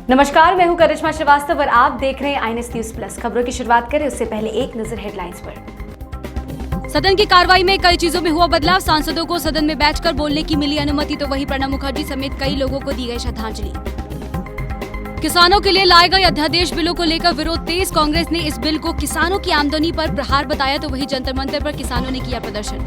नमस्कार, मैं हूं करिश्मा श्रीवास्तव और आप देख रहे हैं आईएनएस न्यूज प्लस। खबरों की शुरुआत करें उससे पहले एक नजर हेडलाइंस पर। सदन की कार्रवाई में कई चीजों में हुआ बदलाव। सांसदों को सदन में बैठकर बोलने की मिली अनुमति, तो वहीं प्रणब मुखर्जी समेत कई लोगों को दी गई श्रद्धांजलि। किसानों के लिए लाए गए अध्यादेश बिलों को लेकर विरोध तेज। कांग्रेस ने इस बिल को किसानों की आमदनी पर प्रहार बताया, तो वहीं जंतर मंतर पर किसानों ने किया प्रदर्शन।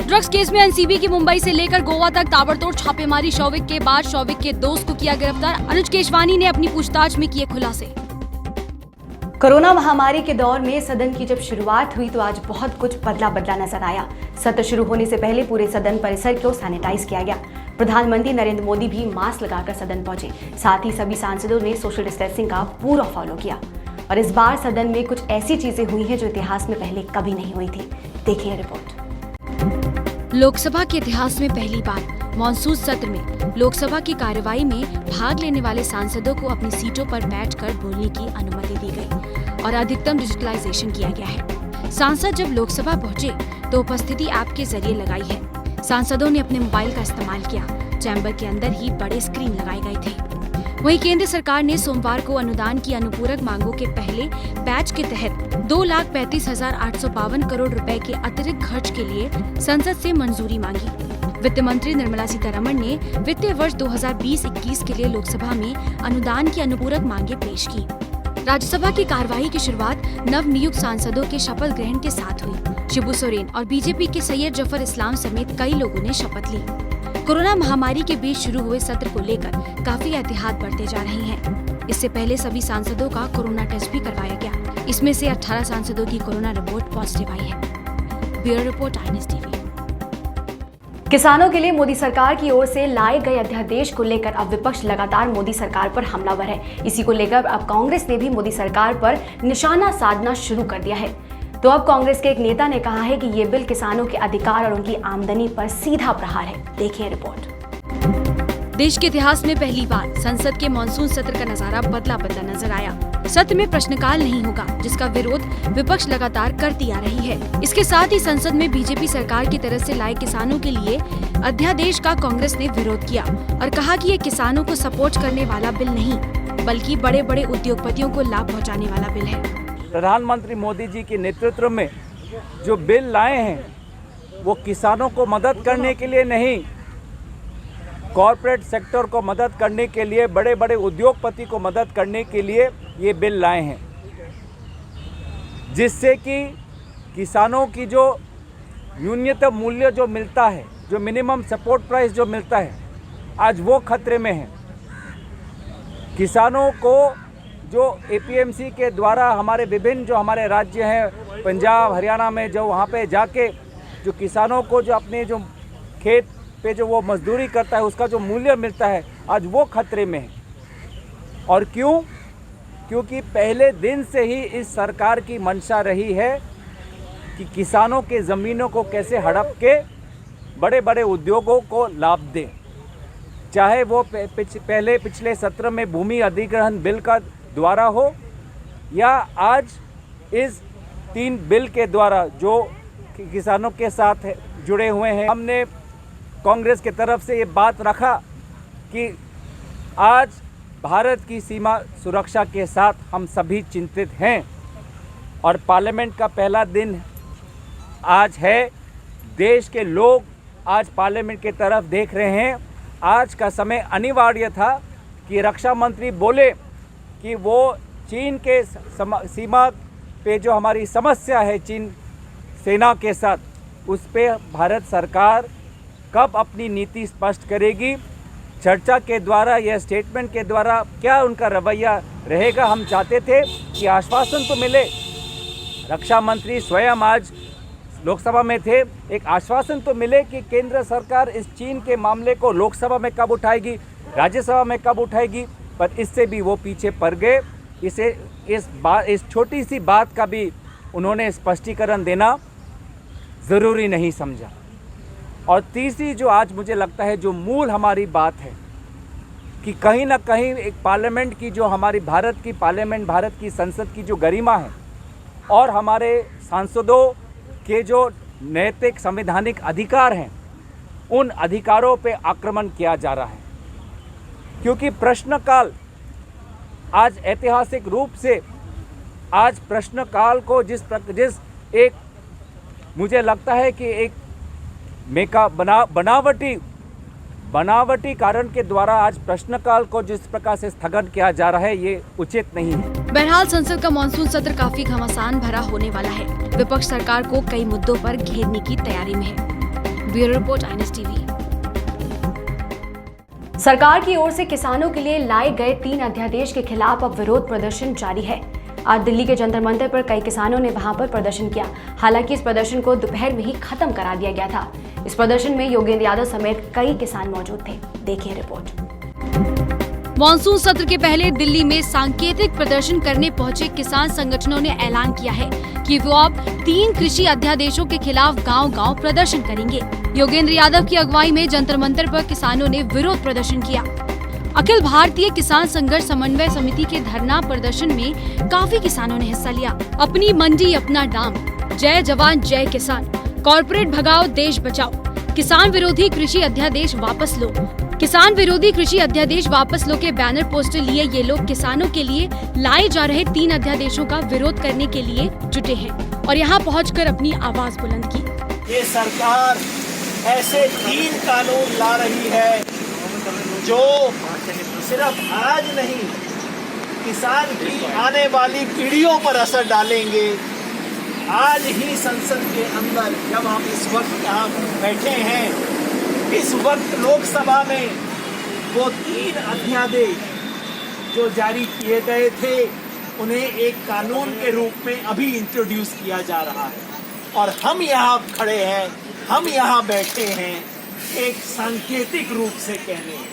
ड्रग्स केस में एनसीबी की मुंबई से लेकर गोवा तक ताबड़तोड़ छापेमारी। शौविक के बाद शौविक के दोस्त को किया गिरफ्तार। अनुज केशवानी ने अपनी पूछताछ में किए खुलासे। कोरोना महामारी के दौर में सदन की जब शुरुआत हुई तो आज बहुत कुछ बदला नजर आया। सत्र शुरू होने से पहले पूरे सदन परिसर को सैनिटाइज किया गया। प्रधानमंत्री नरेंद्र मोदी भी मास्क लगाकर सदन पहुंचे। साथ ही सभी सांसदों ने सोशल डिस्टेंसिंग का पूरा फॉलो किया। और इस बार सदन में कुछ ऐसी चीजें हुई हैं जो इतिहास में पहले कभी नहीं हुई थी। देखिए रिपोर्ट। लोकसभा के इतिहास में पहली बार मॉनसून सत्र में लोकसभा की कार्यवाही में भाग लेने वाले सांसदों को अपनी सीटों पर बैठकर बोलने की अनुमति दी गई और अधिकतम डिजिटलाइजेशन किया गया है। सांसद जब लोकसभा पहुंचे तो उपस्थिति ऐप के जरिए लगाई है। सांसदों ने अपने मोबाइल का इस्तेमाल किया। चैम्बर के अंदर ही बड़े स्क्रीन लगाए गए थे। वहीं केंद्र सरकार ने सोमवार को अनुदान की अनुपूरक मांगों के पहले बैच के तहत 2,35,852 करोड़ रुपए के अतिरिक्त खर्च के लिए संसद से मंजूरी मांगी। वित्त मंत्री निर्मला सीतारमण ने वित्तीय वर्ष 2020-21 के लिए लोकसभा में अनुदान की अनुपूरक मांगे पेश की। राज्यसभा की कार्यवाही की शुरुआत नव नियुक्त सांसदों के शपथ ग्रहण के साथ हुई। शिबू सोरेन और बीजेपी के सैयद जफर इस्लाम समेत कई लोगों ने शपथ ली। कोरोना महामारी के बीच शुरू हुए सत्र को लेकर काफी एहतियात बरते जा रहे हैं। इससे पहले सभी सांसदों का कोरोना टेस्ट भी करवाया गया। इसमें से 18 सांसदों की कोरोना रिपोर्ट पॉजिटिव आई है। Bureau report INS TV. किसानों के लिए मोदी सरकार की ओर से लाए गए अध्यादेश को लेकर अब विपक्ष लगातार मोदी सरकार पर हमलावर है। इसी को लेकर अब कांग्रेस ने भी मोदी सरकार पर निशाना साधना शुरू कर दिया है। तो अब कांग्रेस के एक नेता ने कहा है कि ये बिल किसानों के अधिकार और उनकी आमदनी पर सीधा प्रहार है। देखिए रिपोर्ट। देश के इतिहास में पहली बार संसद के मॉनसून सत्र का नजारा बदला नजर आया। सत्र में प्रश्नकाल नहीं होगा, जिसका विरोध विपक्ष लगातार करती आ रही है। इसके साथ ही संसद में बीजेपी सरकार की तरफ से लाए किसानों के लिए अध्यादेश का कांग्रेस ने विरोध किया और कहा कि ये किसानों को सपोर्ट करने वाला बिल नहीं, बल्कि बड़े बड़े उद्योगपतियों को लाभ पहुँचाने वाला बिल है। प्रधानमंत्री मोदी जी के नेतृत्व में जो बिल लाए हैं वो किसानों को मदद करने के लिए नहीं, कॉरपोरेट सेक्टर को मदद करने के लिए, बड़े बड़े उद्योगपति को मदद करने के लिए ये बिल लाए हैं, जिससे कि किसानों की जो न्यूनतम मूल्य जो मिलता है, जो मिनिमम सपोर्ट प्राइस जो मिलता है, आज वो खतरे में है। किसानों को जो एपीएमसी के द्वारा हमारे विभिन्न जो हमारे राज्य हैं, पंजाब हरियाणा में, जो वहाँ पे जाके जो किसानों को जो अपने जो खेत पे जो वो मजदूरी करता है उसका जो मूल्य मिलता है, आज वो खतरे में है। और क्यों? क्योंकि पहले दिन से ही इस सरकार की मंशा रही है कि किसानों के ज़मीनों को कैसे हड़प के बड़े बड़े उद्योगों को लाभ दें। चाहे वो पिछले सत्र में भूमि अधिग्रहण बिल का द्वारा हो या आज इस 3 बिल के द्वारा जो किसानों के साथ जुड़े हुए हैं। हमने कांग्रेस की तरफ से ये बात रखा कि आज भारत की सीमा सुरक्षा के साथ हम सभी चिंतित हैं और पार्लियामेंट का पहला दिन आज है। देश के लोग आज पार्लियामेंट की तरफ देख रहे हैं। आज का समय अनिवार्य था कि रक्षा मंत्री बोले कि वो चीन के सीमा पे जो हमारी समस्या है चीन सेना के साथ, उस पे भारत सरकार कब अपनी नीति स्पष्ट करेगी। चर्चा के द्वारा या स्टेटमेंट के द्वारा क्या उनका रवैया रहेगा, हम चाहते थे कि आश्वासन तो मिले। रक्षा मंत्री स्वयं आज लोकसभा में थे, एक आश्वासन तो मिले कि केंद्र सरकार इस चीन के मामले को लोकसभा में कब उठाएगी, राज्यसभा में कब उठाएगी, पर इससे भी वो पीछे पड़ गए। इस छोटी सी बात का भी उन्होंने स्पष्टीकरण देना ज़रूरी नहीं समझा। और तीसरी जो आज मुझे लगता है जो मूल हमारी बात है कि कहीं ना कहीं एक पार्लियामेंट की जो हमारी भारत की पार्लियामेंट, भारत की संसद की जो गरिमा है और हमारे सांसदों के जो नैतिक संवैधानिक अधिकार हैं, उन अधिकारों पे आक्रमण किया जा रहा है। क्योंकि प्रश्नकाल आज ऐतिहासिक रूप से आज प्रश्नकाल को जिस एक मुझे लगता है कि एक बनावटी कारण के द्वारा आज प्रश्नकाल को जिस प्रकार से स्थगन किया जा रहा है, ये उचित नहीं है। बहरहाल संसद का मानसून सत्र काफी घमासान भरा होने वाला है। विपक्ष सरकार को कई मुद्दों पर घेरने की तैयारी में है। Bureau report INS TV। सरकार की ओर से किसानों के लिए लाए गए 3 अध्यादेश के खिलाफ अब विरोध प्रदर्शन जारी है। आज दिल्ली के जंतर मंतर पर कई किसानों ने वहां पर प्रदर्शन किया। हालांकि इस प्रदर्शन को दोपहर में ही खत्म करा दिया गया था। इस प्रदर्शन में योगेंद्र यादव समेत कई किसान मौजूद थे। देखिए रिपोर्ट। मॉनसून सत्र के पहले दिल्ली में सांकेतिक प्रदर्शन करने पहुंचे किसान संगठनों ने ऐलान किया है कि वो अब 3 कृषि अध्यादेशों के खिलाफ गांव-गांव प्रदर्शन करेंगे। योगेंद्र यादव की अगुवाई में जंतर मंतर पर किसानों ने विरोध प्रदर्शन किया। अखिल भारतीय किसान संघर्ष समन्वय समिति के धरना प्रदर्शन में काफी किसानों ने हिस्सा लिया। अपनी मंडी अपना दाम, जय जवान जय किसान, कॉर्पोरेट भगाओ देश बचाओ, किसान विरोधी कृषि अध्यादेश वापस लो, किसान विरोधी कृषि अध्यादेश वापस लो के बैनर पोस्टर लिए ये लोग किसानों के लिए लाए जा रहे 3 अध्यादेशों का विरोध करने के लिए जुटे हैं और यहाँ पहुंचकर अपनी आवाज बुलंद की। ये सरकार ऐसे 3 कानून ला रही है जो सिर्फ आज नहीं, किसान की आने वाली पीढ़ियों पर असर डालेंगे। आज ही संसद के अंदर जब हम इस वक्त यहाँ बैठे हैं, इस वक्त लोकसभा में वो 3 अध्यादेश जो जारी किए गए थे, उन्हें एक कानून के रूप में अभी इंट्रोड्यूस किया जा रहा है और हम यहाँ खड़े हैं, हम यहाँ बैठे हैं एक सांकेतिक रूप से कहने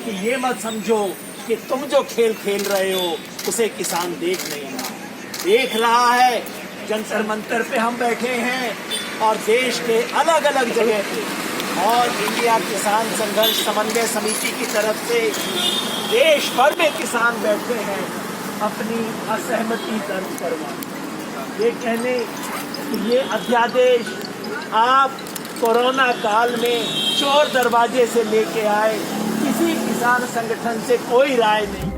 कि ये मत समझो कि तुम जो खेल खेल रहे हो उसे किसान देख नहीं रहा, देख रहा है। जंतर मंतर पे हम बैठे हैं और देश के अलग अलग जगह पे और इंडिया किसान संघर्ष समन्वय समिति की तरफ से देश भर में किसान बैठे हैं अपनी असहमति दर्ज करवा ये कहने कि ये अध्यादेश आप कोरोना काल में चोर दरवाजे से लेके आए, किसी किसान संगठन से कोई राय नहीं।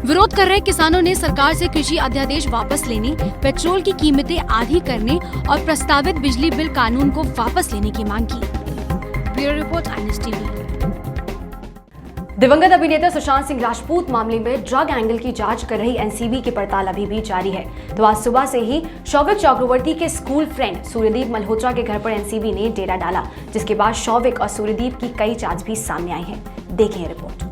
विरोध कर रहे किसानों ने सरकार से कृषि अध्यादेश वापस लेने, पेट्रोल की कीमतें आधी करने और प्रस्तावित बिजली बिल कानून को वापस लेने की मांग की। Bureau report INS TV। दिवंगत अभिनेता सुशांत सिंह राजपूत मामले में ड्रग एंगल की जांच कर रही एनसीबी की पड़ताल अभी भी जारी है। तो आज सुबह से ही शौविक चक्रवर्ती के स्कूल फ्रेंड सूर्यदीप मल्होत्रा के घर पर एनसीबी ने डेरा डाला, जिसके बाद शौविक और सूर्यदीप की कई चार्ज भी सामने आई हैं। देखिए रिपोर्ट।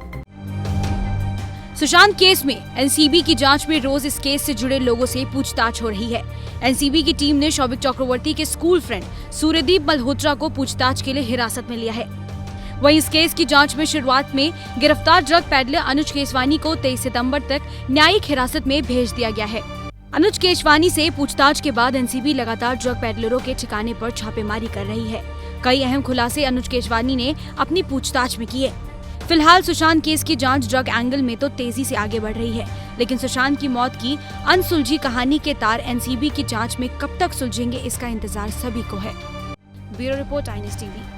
सुशांत केस में एनसीबी की जांच में रोज इस केस से जुड़े लोगों से पूछताछ हो रही है। एनसीबी की टीम ने शौविक चक्रवर्ती के स्कूल फ्रेंड सूर्यदीप मल्होत्रा को पूछताछ के लिए हिरासत में लिया है। वहीं इस केस की जांच में शुरुआत में गिरफ्तार ड्रग पैडलर अनुज केसवानी को 23 सितंबर तक न्यायिक हिरासत में भेज दिया गया है। अनुज केसवानी से पूछताछ के बाद एनसीबी लगातार ड्रग पैडलरों के ठिकाने पर छापेमारी कर रही है। कई अहम खुलासे अनुज केसवानी ने अपनी पूछताछ में किए। फिलहाल सुशांत केस की जांच ड्रग एंगल में तो तेजी से आगे बढ़ रही है, लेकिन सुशांत की मौत की अनसुलझी कहानी के तार एनसीबी की जांच में कब तक सुलझेंगे, इसका इंतजार सभी को है। Bureau report INS TV।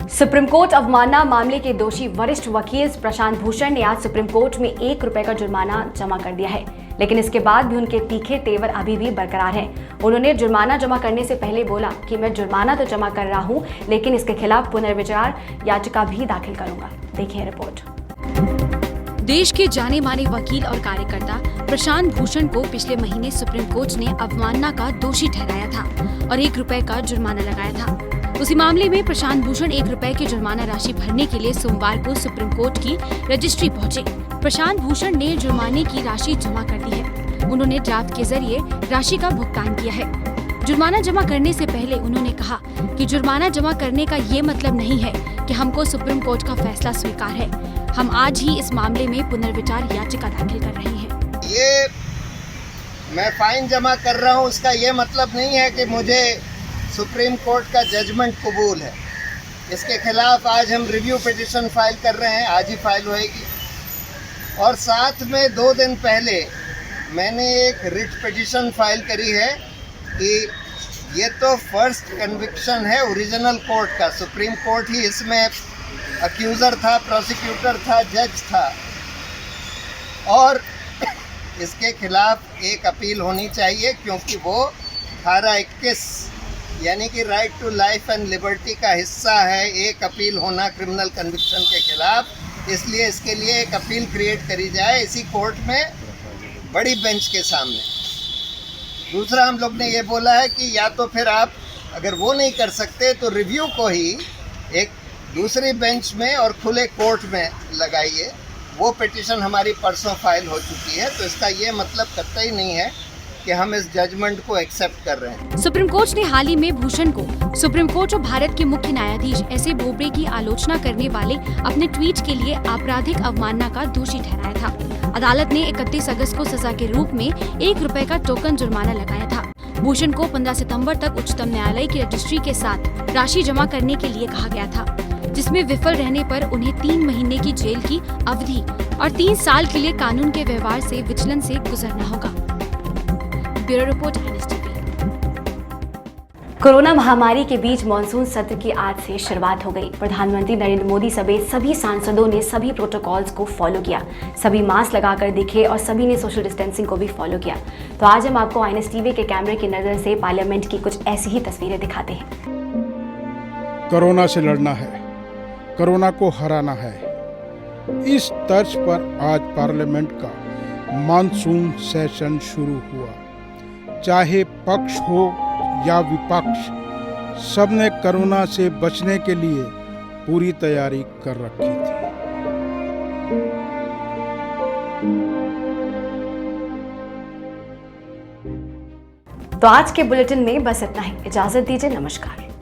Supreme court अवमानना मामले के दोषी वरिष्ठ वकील प्रशांत भूषण ने आज सुप्रीम कोर्ट में 1 रुपए का जुर्माना जमा कर दिया है, लेकिन इसके बाद भी उनके तीखे तेवर अभी भी बरकरार हैं। उन्होंने जुर्माना जमा करने से पहले बोला कि मैं जुर्माना तो जमा कर रहा हूं, लेकिन इसके खिलाफ पुनर्विचार याचिका भी दाखिल करूंगा। देखिए रिपोर्ट। देश के जाने माने वकील और कार्यकर्ता प्रशांत भूषण को पिछले महीने सुप्रीम कोर्ट ने अवमानना का दोषी ठहराया था और 1 रुपए का जुर्माना लगाया था। उसी मामले में प्रशांत भूषण 1 रुपए की जुर्माना राशि भरने के लिए सोमवार को सुप्रीम कोर्ट की रजिस्ट्री पहुंचे। प्रशांत भूषण ने जुर्माने की राशि जमा कर दी है। उन्होंने ड्राफ्ट के जरिए राशि का भुगतान किया है। जुर्माना जमा करने से पहले उन्होंने कहा कि जुर्माना जमा करने का ये मतलब नहीं है कि हमको सुप्रीम कोर्ट का फैसला स्वीकार है। हम आज ही इस मामले में पुनर्विचार याचिका दाखिल कर रहे हैं। ये मैं फाइन जमा कर रहा हूँ, उसका ये मतलब नहीं है कि मुझे सुप्रीम कोर्ट का जजमेंट कबूल है। इसके खिलाफ आज हम रिव्यू पिटिशन फाइल कर रहे हैं, आज ही फाइल होएगी। और साथ में 2 दिन पहले मैंने एक रिट पिटिशन फाइल करी है कि ये तो फर्स्ट कन्विक्शन है ओरिजिनल कोर्ट का, सुप्रीम कोर्ट ही इसमें अक्यूज़र था, प्रोसिक्यूटर था, जज था, और इसके खिलाफ एक अपील होनी चाहिए, क्योंकि वो धारा 21 यानी कि right to life and liberty का हिस्सा है एक अपील होना क्रिमिनल कन्विक्शन के खिलाफ। इसलिए इसके लिए एक अपील क्रिएट करी जाए इसी कोर्ट में, बड़ी बेंच के सामने। दूसरा, हम लोग ने ये बोला है कि या तो फिर आप अगर वो नहीं कर सकते तो रिव्यू को ही एक दूसरी बेंच में और खुले कोर्ट में लगाइए। वो पिटीशन हमारी परसों फाइल हो चुकी है, तो इसका ये मतलब कतई नहीं है कि हम इस जजमेंट को एक्सेप्ट कर रहे हैं। सुप्रीम कोर्ट ने हाल ही में भूषण को सुप्रीम कोर्ट और भारत के मुख्य न्यायाधीश एस.ए. बोबड़े की आलोचना करने वाले अपने ट्वीट के लिए आपराधिक अवमानना का दोषी ठहराया था। अदालत ने 31 अगस्त को सजा के रूप में ₹1 का टोकन जुर्माना लगाया था। भूषण को 15 सितंबर तक उच्चतम न्यायालय की रजिस्ट्री के साथ राशि जमा करने के लिए कहा गया था, जिसमें विफल रहने पर उन्हें 3 महीने की जेल की अवधि और 3 साल के लिए कानून के व्यवहार से विचलन से गुजरना होगा। Bureau report NSTV। कोरोना महामारी के बीच मानसून सत्र की आज से शुरुआत हो गई। प्रधानमंत्री नरेंद्र मोदी समेत सभी सांसदों ने सभी प्रोटोकॉल्स को फॉलो किया, सभी मास्क लगाकर दिखे और सभी ने सोशल डिस्टेंसिंग को भी फॉलो किया। तो आज हम आपको NSTV के कैमरे की नजर से पार्लियामेंट की कुछ ऐसी ही तस्वीरें दिखाते हैं। कोरोना से लड़ना है, कोरोना को हराना है। इस तर्ज पर आज पार्लियामेंट का मानसून सेशन शुरू हुआ। चाहे पक्ष हो या विपक्ष, सबने कोरोना से बचने के लिए पूरी तैयारी कर रखी थी। तो आज के बुलेटिन में बस इतना ही। इजाजत दीजिए, नमस्कार।